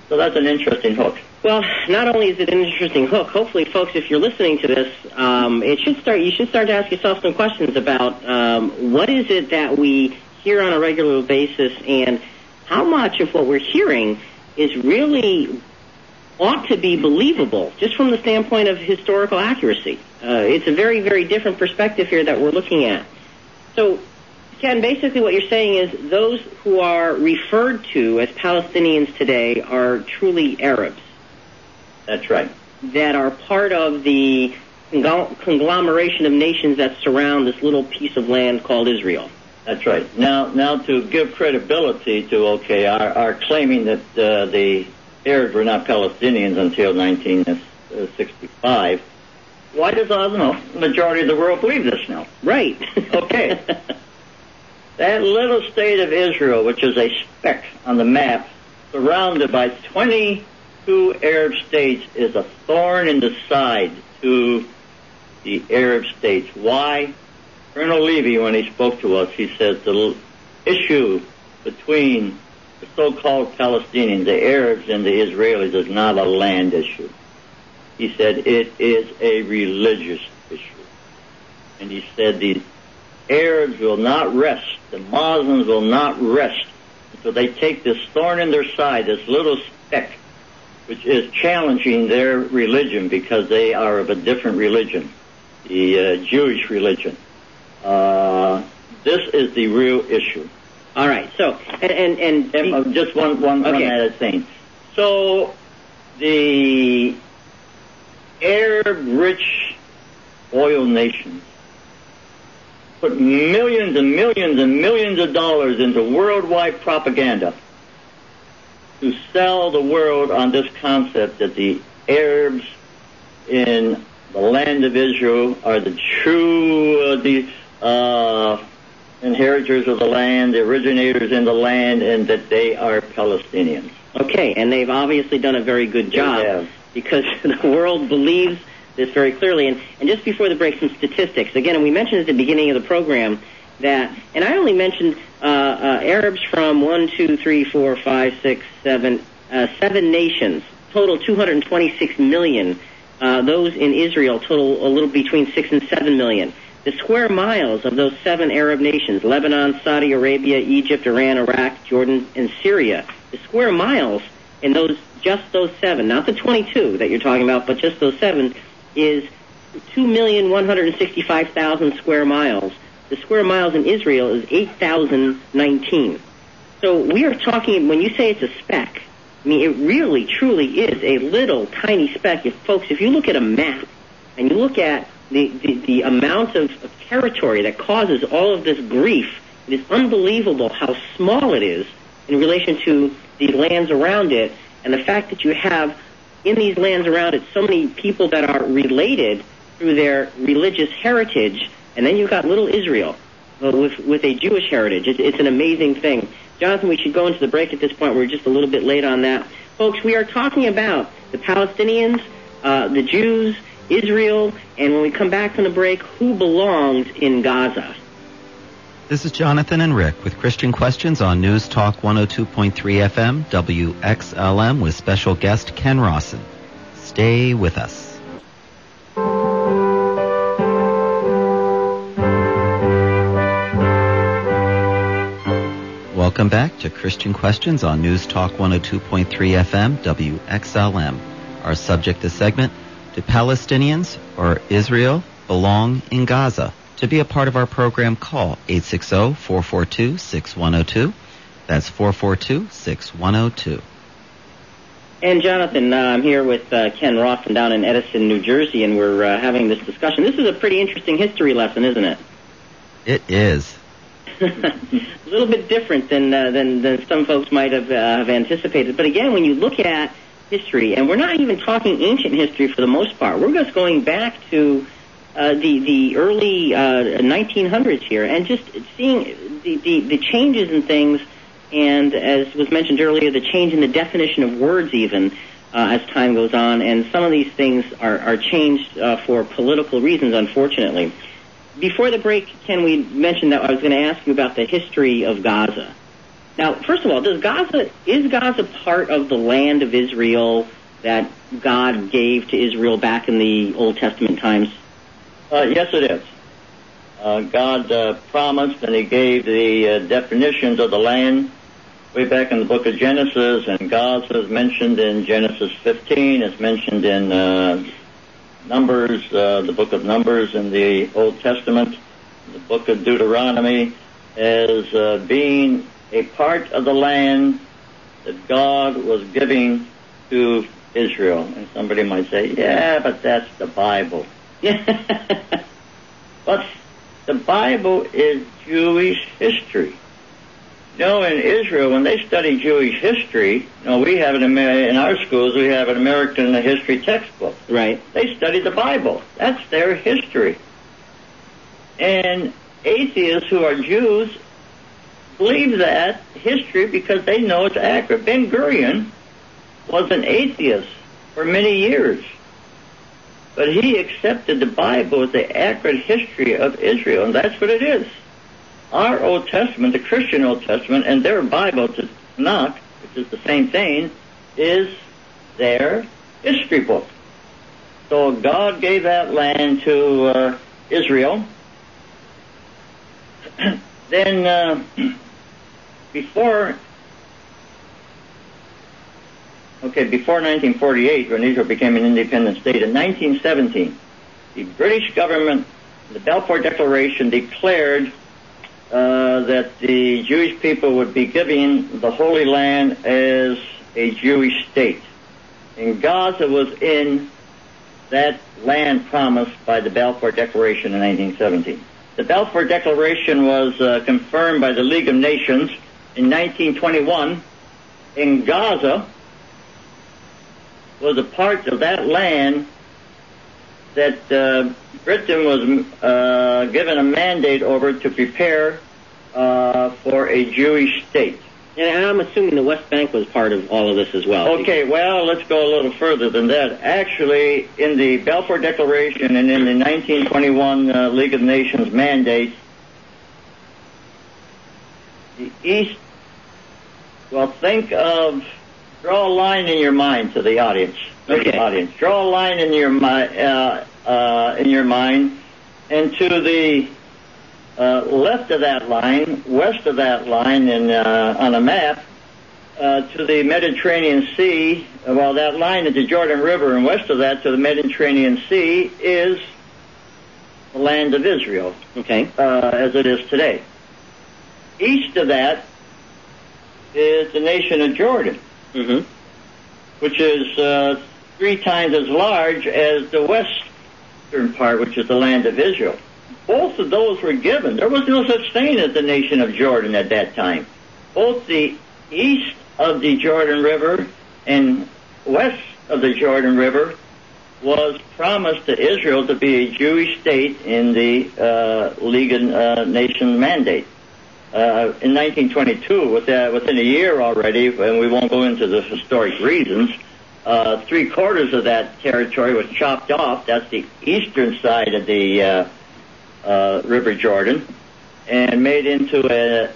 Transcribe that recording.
So that's an interesting hook. Well, not only is it an interesting hook, hopefully, folks, if you're listening to this, you should start to ask yourself some questions about what is it that we hear on a regular basis, and how much of what we're hearing is really ought to be believable, just from the standpoint of historical accuracy. It's a very, very different perspective here that we're looking at. So, Ken, basically what you're saying is those who are referred to as Palestinians today are truly Arabs. That's right. That are part of the conglomeration of nations that surround this little piece of land called Israel. That's right. Now to give credibility to, our claiming that the Arabs were not Palestinians until 1965, why does the majority of the world believe this now? Right. Okay. That little state of Israel, which is a speck on the map, surrounded by 22 Arab states, is a thorn in the side to the Arab states. Why? Colonel Levy, when he spoke to us, he says the issue between the so-called Palestinians, the Arabs and the Israelis, is not a land issue. He said it is a religious issue. And he said the Arabs will not rest, the Muslims will not rest until they take this thorn in their side, this little speck, which is challenging their religion because they are of a different religion, the Jewish religion. This is the real issue. All right. So, and just one other thing. So, the Arab-rich oil nations put millions and millions and millions of dollars into worldwide propaganda to sell the world on this concept that the Arabs in the land of Israel are the true inheritors of the land, the originators in the land, and that they are Palestinians. Okay, and they've obviously done a very good job because the world believes this very clearly. And just before the break, some statistics. Again, and we mentioned at the beginning of the program that, and I only mentioned Arabs from 7 nations, total 226 million. Those in Israel total a little between 6 and 7 million. The square miles of those 7 Arab nations, Lebanon, Saudi Arabia, Egypt, Iran, Iraq, Jordan, and Syria, the square miles in just those 7, not the 22 that you're talking about, but just those 7, is 2,165,000 square miles. The square miles in Israel is 8,019. So we are talking, when you say it's a speck, I mean, it really, truly is a little tiny speck. If you look at a map and you look at the amount of territory that causes all of this grief, it is unbelievable how small it is in relation to the lands around it, and the fact that you have in these lands around it so many people that are related through their religious heritage, and then you've got little Israel with a Jewish heritage. It's an amazing thing. Jonathan, we should go into the break at this point. We're just a little bit late on that. Folks, we are talking about the Palestinians, the Jews, Israel, and when we come back from the break, who belongs in Gaza? This is Jonathan and Rick with Christian Questions on News Talk 102.3 FM, WXLM, with special guest Ken Rawson. Stay with us. Welcome back to Christian Questions on News Talk 102.3 FM, WXLM. Our subject this segment, do Palestinians or Israel belong in Gaza? To be a part of our program, call 860-442-6102. That's 442-6102. And Jonathan, I'm here with Ken Rawson down in Edison, New Jersey, and we're having this discussion. This is a pretty interesting history lesson, isn't it? It is. A little bit different than some folks might have anticipated. But again, when you look at history, and we're not even talking ancient history for the most part, we're just going back to the early 1900s here, and just seeing the changes in things, and as was mentioned earlier, the change in the definition of words even as time goes on, and some of these things are changed for political reasons, unfortunately. Before the break, Ken, we mentioned that I was going to ask you about the history of Gaza. Now, first of all, is Gaza part of the land of Israel that God gave to Israel back in the Old Testament times? Yes, it is. God promised, and he gave the definitions of the land way back in the book of Genesis, and Gaza is mentioned in Genesis 15. It's mentioned in Numbers, the book of Numbers in the Old Testament, the book of Deuteronomy, as being a part of the land that God was giving to Israel. And somebody might say, yeah, but that's the Bible. But the Bible is Jewish history. You know, in Israel, when they study Jewish history, you know, we have it in our schools, we have an American history textbook. Right. They study the Bible. That's their history. And atheists who are Jews believe that history because they know it's accurate. Ben Gurion was an atheist for many years, but he accepted the Bible as the accurate history of Israel, and that's what it is. Our Old Testament, the Christian Old Testament, and their Bible, the Tanakh, which is the same thing, is their history book. So God gave that land to Israel. Then before 1948, when Israel became an independent state, in 1917, the British government, the Balfour Declaration, declared that the Jewish people would be given the Holy Land as a Jewish state. And Gaza was in that land promised by the Balfour Declaration in 1917. The Balfour Declaration was confirmed by the League of Nations in 1921, and Gaza was a part of that land that Britain was given a mandate over to prepare for a Jewish state. And I'm assuming the West Bank was part of all of this as well. Okay, well, let's go a little further than that. Actually, in the Balfour Declaration and in the 1921 League of Nations mandate, the East, well, draw a line in your mind to the audience. Okay. Audience. Draw a line in your mind, and to the left of that line, west of that line, and on a map, to the Mediterranean Sea. Well, that line is the Jordan River, and west of that to the Mediterranean Sea is the land of Israel. Okay. As it is today. East of that is the nation of Jordan, which is 3 times as large as the western part, which is the land of Israel. Both of those were given. There was no such thing as the nation of Jordan at that time. Both the east of the Jordan River and west of the Jordan River was promised to Israel to be a Jewish state in the League of Nations mandate. In 1922, within a year already, and we won't go into the historic reasons, 3/4 of that territory was chopped off. That's the eastern side of the River Jordan, and made into